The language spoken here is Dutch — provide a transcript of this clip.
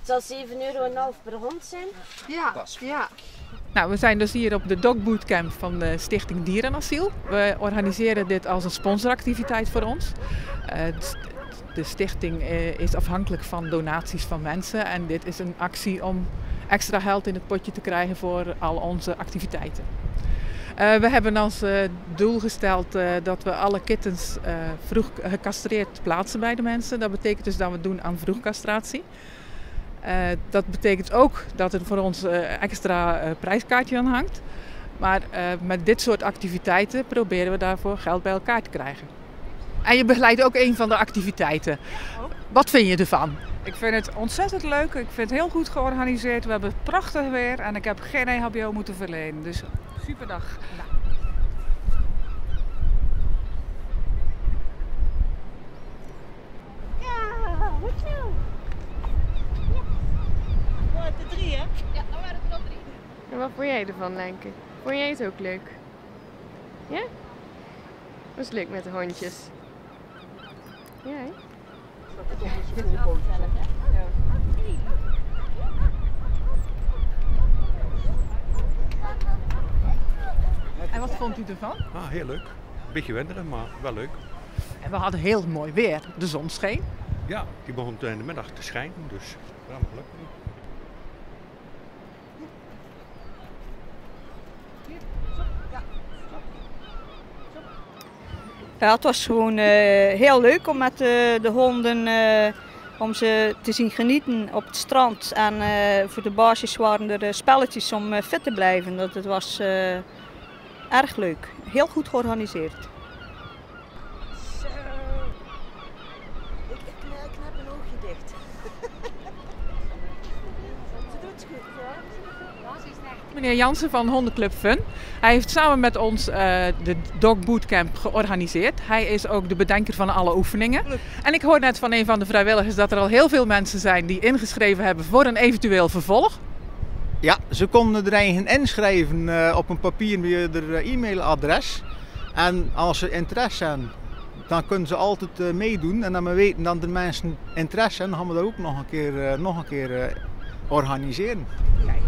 zal €7,5 per hond zijn. Ja, ja. Nou, we zijn dus hier op de Dog Bootcamp van de Stichting Dierenasiel. We organiseren dit als een sponsoractiviteit voor ons. De stichting is afhankelijk van donaties van mensen en dit is een actie om extra geld in het potje te krijgen voor al onze activiteiten. We hebben als doel gesteld dat we alle kittens vroeg gecastreerd plaatsen bij de mensen. Dat betekent dus dat we doen aan vroegcastratie. Dat betekent ook dat er voor ons extra prijskaartje aan hangt. Maar met dit soort activiteiten proberen we daarvoor geld bij elkaar te krijgen. En je begeleidt ook een van de activiteiten. Wat vind je ervan? Ik vind het ontzettend leuk. Ik vind het heel goed georganiseerd. We hebben prachtig weer en ik heb geen EHBO moeten verlenen. Dus superdag. Ja, goed zo. Ja. De 3, hè? Ja, dan waren het er al 3. En wat vond jij ervan, Lenke? Vond jij het ook leuk? Ja? Was het leuk met de hondjes? Ja, hè? En wat vond u ervan? Heel leuk. Een beetje wenderen, maar wel leuk. En we hadden heel mooi weer. De zon scheen. Ja, die begon in de middag te schijnen, dus helemaal gelukkig. Ja, het was gewoon heel leuk om met de honden om ze te zien genieten op het strand. En voor de baasjes waren er spelletjes om fit te blijven. Dat was erg leuk. Heel goed georganiseerd. Zo. Ik knap een oogje dicht. Ze doet het goed, hoor. Meneer Jansen van Hondenclub Fun. Hij heeft samen met ons de Dog Bootcamp georganiseerd. Hij is ook de bedenker van alle oefeningen. En ik hoor net van een van de vrijwilligers dat er al heel veel mensen zijn die ingeschreven hebben voor een eventueel vervolg. Ja, ze konden er eigen inschrijven op een papier met haar e-mailadres. En als ze interesse hebben, dan kunnen ze altijd meedoen. En dan we weten dat de mensen interesse hebben, dan gaan we dat ook nog een keer organiseren. Kijk.